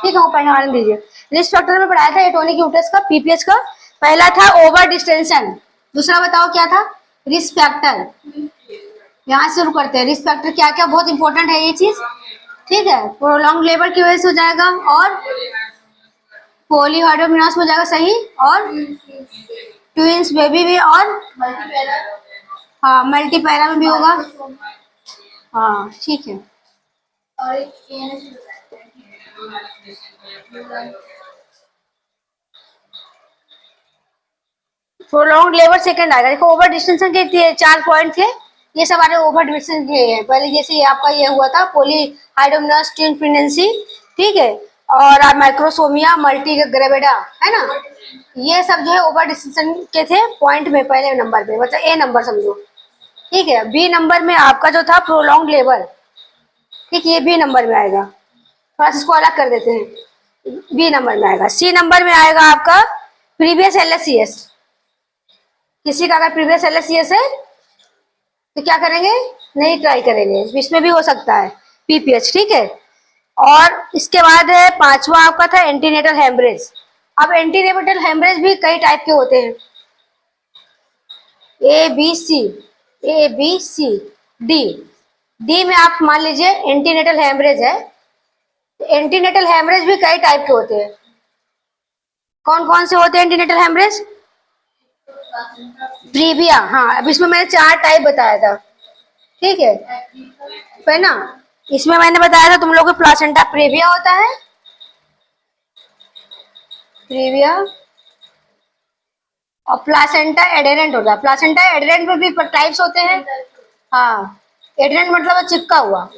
ठीक है, वो पढ़ने वाले दीजिए। रिस्क फैक्टर में पढ़ाया था एटोनिक यूट्रस का, पीपीएच का। पहला था ओवर डिस्टेंशन, दूसरा बताओ क्या था? Risk factor. यहाँ से शुरू करते हैं। रिस्क फैक्टर क्या क्या, बहुत इंपॉर्टेंट है ये चीज, ठीक है। प्रोलॉन्ग लेबर की वजह से हो जाएगा, और पॉलीहाइड्रोमिनास हो जाएगा, सही। और ट्विंस बेबी भी, और हाँ मल्टीपैरा में भी होगा। हाँ ठीक है। प्रोलॉन्ग लेबर सेकंड आएगा। देखो ओवर डिस्टेंशन के 4 पॉइंट थे, ये सब हमारे ओवर डिस्टेंशन के हैं। पहले जैसे ये आपका ये हुआ था पॉलीहाइड्रोमिनास ट्विन प्रेगनेंसी, ठीक है, और माइक्रोसोमिया मल्टी ग्रेविडा, है ना, ये सब जो है ओवर डिस्टेंशन के थे पॉइंट में, पहले नंबर पे, मतलब ए नंबर समझो, ठीक है। बी नंबर में आपका जो था प्रोलॉन्ग लेबर, ठीक, ये बी नंबर में आएगा। थोड़ा सा इसको अलग कर देते हैं, बी नंबर में आएगा। सी नंबर में आएगा आपका प्रीवियस एलएससीएस। किसी का अगर प्रीवियस एलएससीएस है तो क्या करेंगे? नहीं ट्राई करेंगे, इसमें भी हो सकता है पीपीएच, ठीक है। और इसके बाद है पांचवा आपका था एंटीनेटल हेमरेज। अब एंटीनेटल हेमरेज भी कई टाइप के होते हैं, A B C, A B C D. D में आप मान लीजिए एंटीनेटल हेमरेज है। एंटीनेटल हेमरेज भी कई टाइप के होते हैं। कौन कौन से होते हैं एंटीनेटल हेमरेज? प्रीविया, हाँ, अब इसमें मैंने 4 टाइप बताया था, ठीक है ना। इसमें मैंने बताया था तुम लोग को प्लासेंटा प्रीविया होता है, प्रीविया, और प्लासेंटा एडेरेंट होता है। प्लासेंटा एडेरेंट में भी टाइप्स होते हैं, हाँ, एडेरेंट मतलब चिपका हुआ।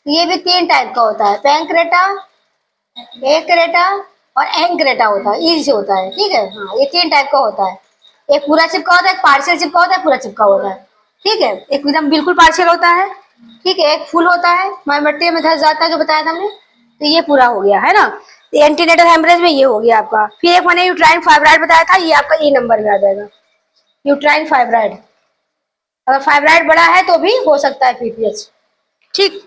ये भी 3 टाइप का होता है, पैंक्रेटा, एक्रेटा और एंक्रेटा होता है, ई से होता है, ठीक है। हाँ, ये 3 टाइप का होता है। एक पूरा चिपका होता है, एक पार्शियल चिपका होता है, पूरा चिपका होता है, ठीक है। एक एकदम बिल्कुल पार्शियल होता है, ठीक है। एक फुल होता है, माइमेट्रियम में धस जाता है, जो बताया था हमने, तो ये पूरा हो गया, है ना। एंटीनेटल हेमरेज में ये हो गया आपका। फिर एक मैंने यूट्राइन फाइब्राइड बताया था, ये आपका ई नंबर में आ जाएगा, यूट्राइन फाइब्राइड। अगर फाइब्राइड बड़ा है तो भी हो सकता है पीपीएच, ठीक।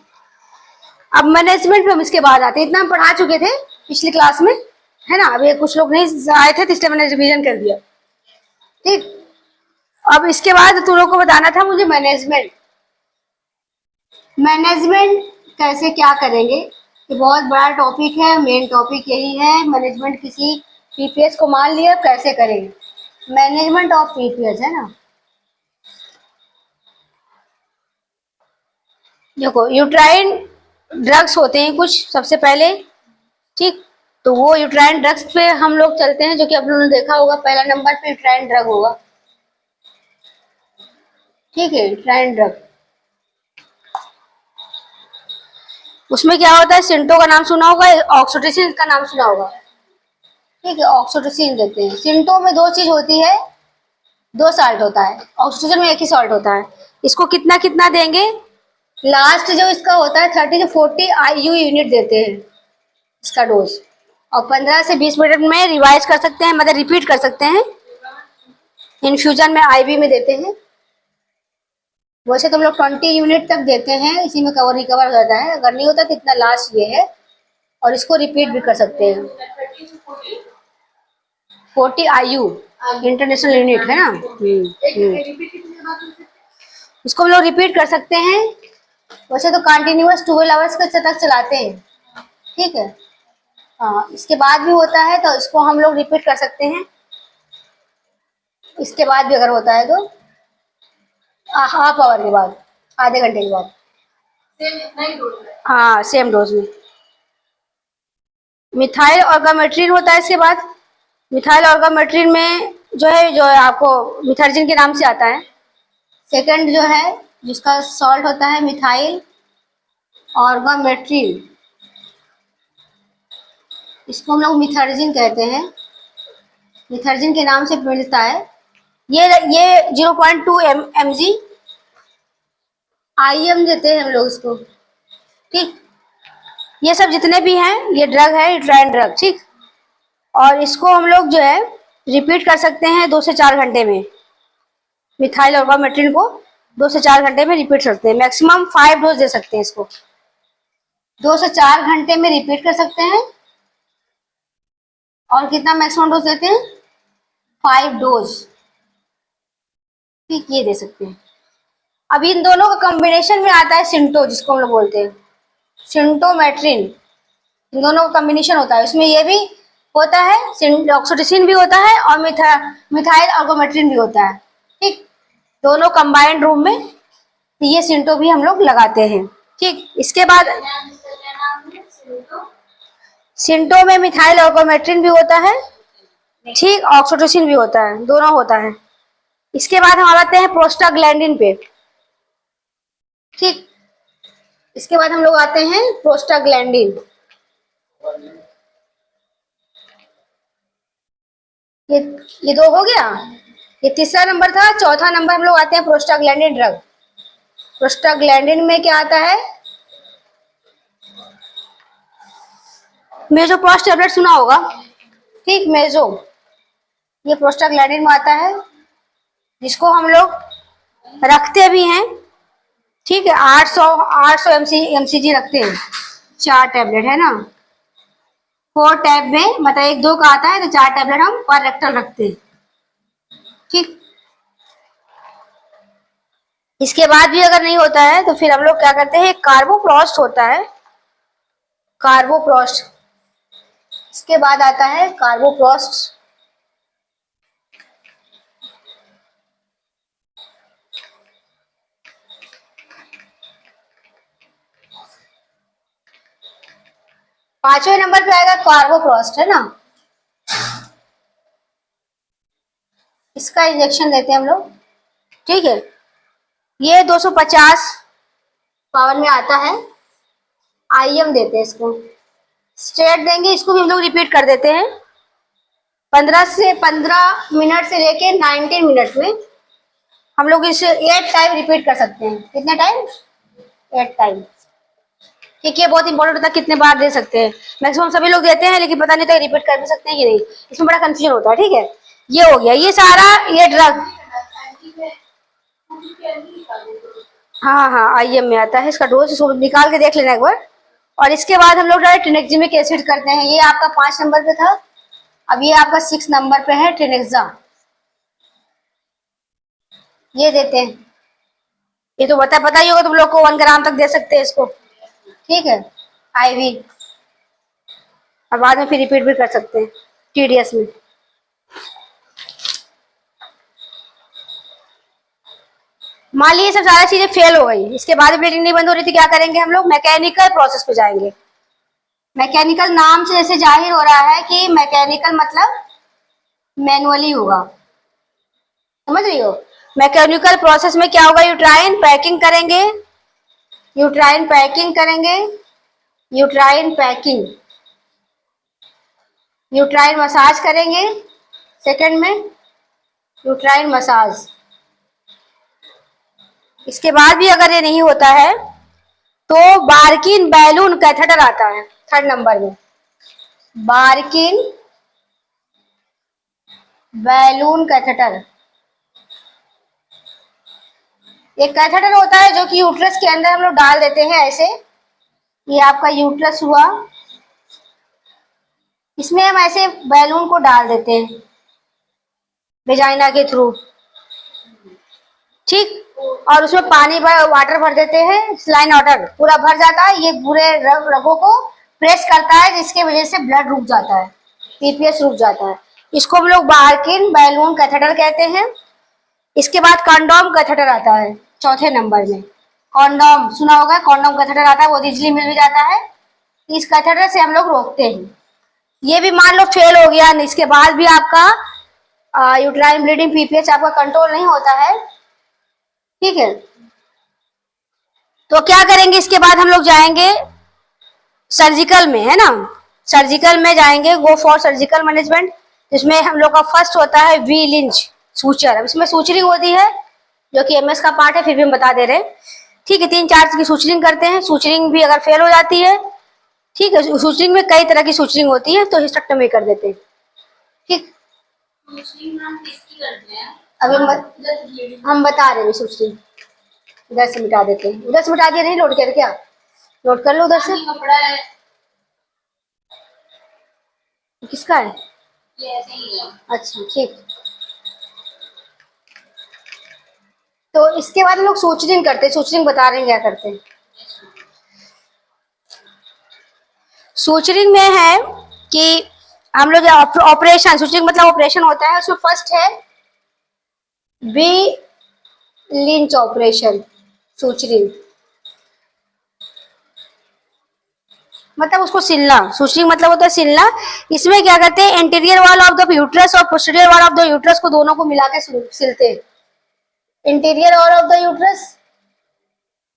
अब मैनेजमेंट में हम इसके बाद आते हैं। इतना हम पढ़ा चुके थे पिछली क्लास में, है ना। अभी कुछ लोग नहीं आए थे तो इसलिए मैंने रिवीजन कर दिया, ठीक। अब इसके बाद तुम लोग को बताना था मुझे मैनेजमेंट। मैनेजमेंट कैसे क्या करेंगे, ये बहुत बड़ा टॉपिक है, मेन टॉपिक यही है। मैनेजमेंट किसी पीपीएच को मान लिया, कैसे करेंगे मैनेजमेंट ऑफ पीपीएच, है ना। देखो यूट्राइन ड्रग्स होते हैं कुछ, सबसे पहले, ठीक। तो वो यूट्राइन ड्रग्स पे हम लोग चलते हैं, जो कि आप लोगों ने देखा होगा। पहला नंबर पे यूट्राइन ड्रग होगा, ठीक है, यूट्राइन ड्रग। उसमें क्या होता है, सिंटो का नाम सुना होगा, ऑक्सीटोसिन का नाम सुना होगा, ठीक है। ऑक्सीटोसिन देते हैं। सिंटो में 2 चीज होती है, 2 साल्ट होता है। ऑक्सीटोसिन में एक ही साल्ट होता है। इसको कितना कितना देंगे? लास्ट जो इसका होता है 30 से 40 IU यूनिट देते हैं इसका डोज, और 15 से 20 मिनट में रिवाइज कर सकते हैं, मतलब रिपीट कर सकते हैं। इन्फ्यूजन में IV में देते हैं। वैसे तुम लोग 20 यूनिट तक देते हैं, इसी में कवर रिकवर हो जाता है। अगर नहीं होता तो इतना लास्ट ये है, और इसको रिपीट भी कर सकते हैं। 40 IU इंटरनेशनल यूनिट, है ना। इसको हम लोग रिपीट कर सकते हैं। वैसे तो कंटिन्यूअस 12 आवर्स के तक चलाते हैं, ठीक है। हाँ, इसके बाद भी होता है तो इसको हम लोग रिपीट कर सकते हैं। इसके बाद भी अगर होता है तो हाफ आवर के बाद, आधे घंटे के बाद, हाँ सेम डोज में। मिथाइल ऑर्गामेट्रिन होता है इसके बाद। मिथाइल ऑर्गामेट्रिन में जो है आपको मिथर्जिन के नाम से आता है। सेकंड जो है जिसका सॉल्ट होता है मिथाइल ऑर्गामेट्रिन, इसको हम लोग मिथर्जिन कहते हैं। मिथर्जिन के नाम से मिलता है। ये 0.2 mg IM देते हैं हम लोग इसको, ठीक। ये सब जितने भी हैं ये ड्रग है, यूट्राइन ड्रग, ठीक। और इसको हम लोग जो है रिपीट कर सकते हैं 2 से 4 घंटे में। मिथाइल ऑर्गामेट्रिन को 2 से 4 घंटे में रिपीट करते हैं। मैक्सिमम 5 डोज दे सकते हैं इसको, 2 से 4 घंटे में रिपीट कर सकते हैं। और कितना मैक्सिमम डोज देते हैं? 5 डोज। ठीक, ये दे सकते हैं। अब इन दोनों का कॉम्बिनेशन में आता है सिंटो, जिसको हम लोग बोलते हैं सिंटोमेट्रिन। इन दोनों का कॉम्बिनेशन होता है, इसमें ये भी होता है, ऑक्सीटोसिन भी होता है और मिथाइल ऑर्गोमेट्रिन भी होता है। ठीक, दोनों कंबाइंड रूम में ये सिंटो भी हम लोग लगाते हैं। ठीक, इसके बाद सिंटो में मिथाइल ऑर्गोमेट्रिन भी होता है, ठीक, ऑक्सीटोसिन भी होता है, दोनों होता है। इसके बाद हम आते हैं प्रोस्टाग्लैंडिन पे। ठीक, इसके बाद हम लोग आते हैं प्रोस्टाग्लैंडिन। ये ये दो हो गया, ये तीसरा नंबर था। चौथा नंबर हम लोग आते हैं प्रोस्टाग्लैंडिन ड्रग। प्रोस्टाग्लैंडिन में क्या आता है? मेजोप्रॉस्ट टेबलेट सुना होगा, ठीक, मेजो, ये प्रोस्टाग्लैंडिन में आता है, जिसको हम लोग रखते भी हैं। ठीक है, 800 एमसीजी रखते हैं, 4 टैबलेट है ना। 4 टैब में मतलब 1-2 का आता है, तो 4 टैबलेट हम पर रेक्टल रखते हैं। ठीक, इसके बाद भी अगर नहीं होता है तो फिर हम लोग क्या करते हैं, कार्बोप्रोस्ट होता है, कार्बोप्रोस्ट। इसके बाद आता है कार्बोप्रोस्ट। पांचवें नंबर पे आएगा कार्बोप्रोस्ट, है ना। इसका इंजेक्शन देते हैं हम लोग। ठीक है, ये 250 पावर में आता है, आईएम देते हैं इसको। स्ट्रेट देंगे, इसको भी हम लोग रिपीट कर देते हैं। 15 मिनट से लेके 19 मिनट में हम लोग इसे 8 टाइम रिपीट कर सकते हैं। कितने टाइम? 8 टाइम। ठीक है, बहुत इंपॉर्टेंट होता है, कितने बार दे सकते हैं। मैक्सिमम सभी लोग देते हैं, लेकिन पता नहीं तो रिपीट कर भी सकते हैं कि नहीं, इसमें बड़ा कंफ्यूजन होता है। ठीक है, ये हो गया, ये सारा ये ड्रग। हाँ हाँ, आईएम में आता है इसका डोज, इसको निकाल के देख लेना एक बार। और इसके बाद हम लोग डायरेक्ट ट्रिनेक्जिमिक एसिड करते हैं। ये आपका 5 नंबर पे था, अब ये आपका 6 नंबर पे है ट्रिनेक्सा। ये देते हैं, ये तो पता ही होगा तुम लोग को, 1 ग्राम तक दे सकते हैं इसको। ठीक है, आईवी, और बाद में फिर रिपीट भी कर सकते हैं टीडीएस में। मान लीजिए सब सारा चीजें फेल हो गई, इसके बाद ब्लीडिंग नहीं बंद हो रही थी, क्या करेंगे हम लोग? मैकेनिकल प्रोसेस पे जाएंगे। मैकेनिकल नाम से जैसे जाहिर हो रहा है कि मैकेनिकल मतलब मैनुअली होगा, समझ रही हो। मैकेनिकल प्रोसेस में क्या होगा? यूट्राइन पैकिंग करेंगे, यूट्राइन पैकिंग करेंगे, यूट्राइन पैकिंग, यूट्राइन मसाज करेंगे। सेकंड में यूट्राइन मसाज। इसके बाद भी अगर ये नहीं होता है तो बार्किन बैलून कैथेटर आता है 3rd नंबर में। बार्किन बैलून कैथेटर, एक कैथेटर होता है जो कि यूट्रस के अंदर हम लोग डाल देते हैं ऐसे। ये आपका यूट्रस हुआ, इसमें हम ऐसे बैलून को डाल देते हैं वेजाइना के थ्रू। ठीक, और उसमें पानी वाटर भर देते हैं, स्लाइन वाटर पूरा भर जाता है, ये पूरे रगों को प्रेस करता है, जिसकी वजह से ब्लड रुक जाता है, पीपीएस रुक जाता है। इसको हम लोग बार्किन बैलून कैथेटर कहते हैं। इसके बाद कंडोम कैथेटर आता है 4थे नंबर में। कंडोम सुना होगा, कंडोम कैथेटर आता है, वो इजिली मिल भी जाता है। इस कैथेटर से हम लोग रोकते हैं। ये भी मान लो फेल हो गया, इसके बाद भी आपका यूट्राइन ब्लीडिंग पीपीएच आपका कंट्रोल नहीं होता है, ठीक है, तो क्या करेंगे? इसके बाद हम लोग जाएंगे सर्जिकल में, है ना। सर्जिकल में जाएंगे, गो फॉर सर्जिकल मैनेजमेंट। इसमें हम लोग का फर्स्ट होता है वी लिंच सूचर। अब इसमें सूचरिंग होती है, जो कि एमएस का पार्ट है, फिर भी हम बता दे रहे हैं। ठीक है, 3-4 की सूचरिंग करते हैं। सूचरिंग भी अगर फेल हो जाती है, ठीक है, सूचरिंग में कई तरह की सूचरिंग होती है, तो हिस्टेक्टोमी कर देते हैं। ठीक, अभी हम बता रहे हैं सूचरिंग। इधर से मिटा देते हैं, उधर से मिटा दिया, नहीं लोड कर क्या? लोड कर लो उधर से। किसका है? ये ऐसे ही है। अच्छा ठीक। तो इसके बाद हम लोग सूचरिंग करते हैं। सूचरिंग बता रहे हैं क्या करते हैं। सूचरिंग में है कि हम लोग ऑपरेशन, सूचरिंग मतलब ऑपरेशन होता है, उसमें फर्स्ट है बी लिंच ऑपरेशन। सूचरिंग मतलब उसको सिलना, सूचरिंग मतलब होता है सिलना। इसमें क्या करते हैं, interior wall of the uterus और posterior wall of the uterus को दोनों को मिला के सिलते हैं। Interior wall of the uterus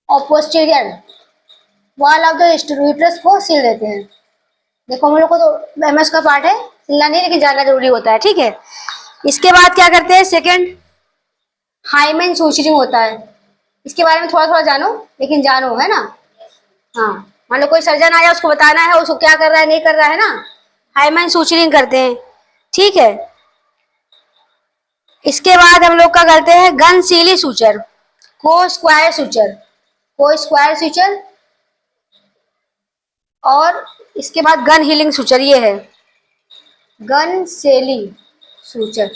और posterior wall of the uterus को सिल देते हैं। देखो हम लोग को तो एमएस का पार्ट है, सिलना नहीं लेकिन जानना जरूरी होता है, ठीक है। इसके बाद क्या करते हैं, सेकंड हाइमेन सूचरिंग होता है। इसके बारे में थोड़ा थोड़ा जानो, लेकिन जानो, है ना। हाँ, मान लो कोई सर्जन आया, उसको बताना है उसको क्या कर रहा है नहीं कर रहा है ना, हाइमेन सूचरिंग करते हैं, ठीक है। इसके बाद हम लोग क्या करते हैं, गन सीली सूचर, को स्क्वायर सूचर, को स्क्वायर सूचर, और इसके बाद गन हीलिंग सूचर, ये है गन सेली सूचर।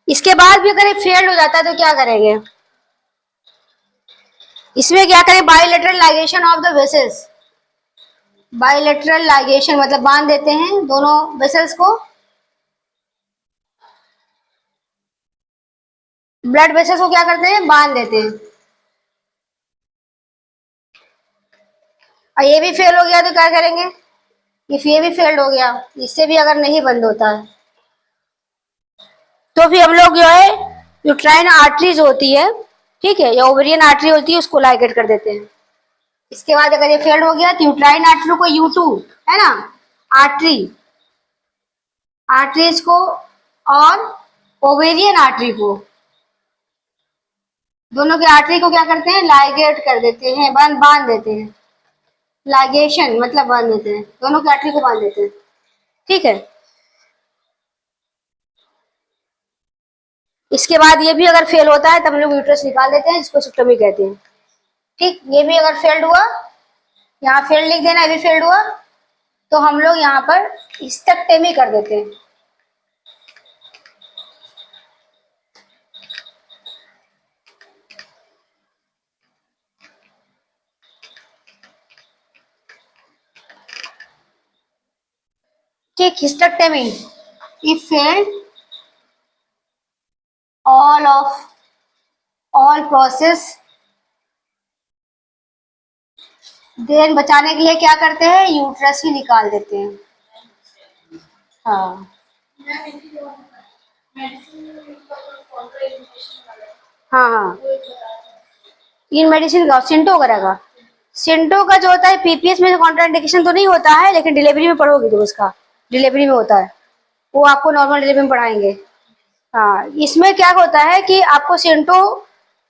इसके बाद भी अगर ये फेल्ड हो जाता है तो क्या करेंगे, इसमें क्या करें, bilateral ligation of the vessels. Bilateral ligation मतलब बांध देते हैं दोनों वेसल्स को, ब्लड वेसल्स को क्या करते हैं, बांध देते हैं। और ये भी फेल हो गया तो क्या करेंगे, इफ ये भी फेल्ड हो गया, इससे भी अगर नहीं बंद होता है तो फिर हम लोग जो है यूट्राइन आर्टरी जो होती है, ठीक है, या ओवेरियन आर्टरी होती है, उसको लाइगेट कर देते हैं। इसके बाद अगर ये फेल्ड हो गया तो यूट्राइन आर्टरी को U2, है ना, आर्टरी, आर्टरीज को और ओवेरियन आर्टरी को, दोनों के आर्टरी को क्या करते हैं, लाइगेट कर देते हैं, बांध देते हैं। लाइगेशन मतलब बांध देते हैं, दोनों के आर्टरी को बांध देते हैं, ठीक है। इसके बाद ये भी अगर फेल होता है तब हम लोग यूट्रस निकाल देते हैं, जिसको सिस्टमी कहते हैं, ठीक। ये भी अगर फेल्ड हुआ, यहाँ फेल्ड लिख देना, ये भी फेल्ड हुआ तो हम लोग यहाँ पर हिस्टेक्टोमी कर देते हैं। ठीक, hysterectomy if failed all process, then बचाने के लिए क्या करते हैं, यूट्रस ही निकाल देते हैं। हाँ हाँ हाँ, इन मेडिसिन का सिंटो वगैरह का, सिंटो का जो होता है पीपीएस में कॉन्ट्राइंडिकेशन तो नहीं होता है, लेकिन डिलीवरी में पढ़ोगे तो उसका डिलीवरी में होता है, वो आपको नॉर्मल डिलीवरी में पढ़ाएंगे। हाँ, इसमें क्या होता है कि आपको सिंटो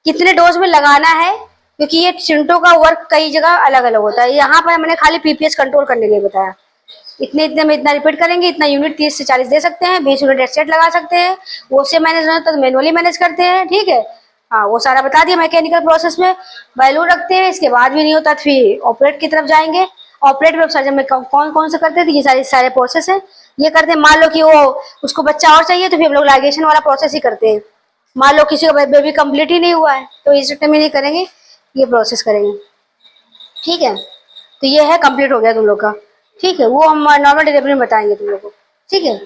कितने डोज में लगाना है, क्योंकि ये सिंटो का वर्क कई जगह अलग अलग होता है। यहाँ पर मैंने खाली पीपीएस कंट्रोल करने के लिए बताया, इतने इतने में इतना रिपीट करेंगे, इतना यूनिट 30 से 40 दे सकते हैं, 20 यूनिट एक्सेट लगा सकते हैं, वो से मैनेज होता है तो मैनुअली मैनेज करते हैं, ठीक है। हाँ, वो सारा बता दिया मैकेनिकल प्रोसेस में, वैल्यू रखते हैं। इसके बाद भी नहीं होता फिर ऑपरेट की तरफ जाएंगे। ऑपरेट में सर्जन में कौन कौन से करते थे, ये सारे प्रोसेस है, ये करते हैं। मान लो कि वो उसको बच्चा और चाहिए तो फिर हम लोग लाइगेशन वाला प्रोसेस ही करते हैं। मान लो किसी का बेबी कंप्लीट ही नहीं हुआ है तो इस में नहीं करेंगे, ये प्रोसेस करेंगे, ठीक है। तो ये है, कंप्लीट हो गया तुम लोग का, ठीक है। वो हम नॉर्मल डिलीवरी में बताएंगे तुम लोग को, ठीक है।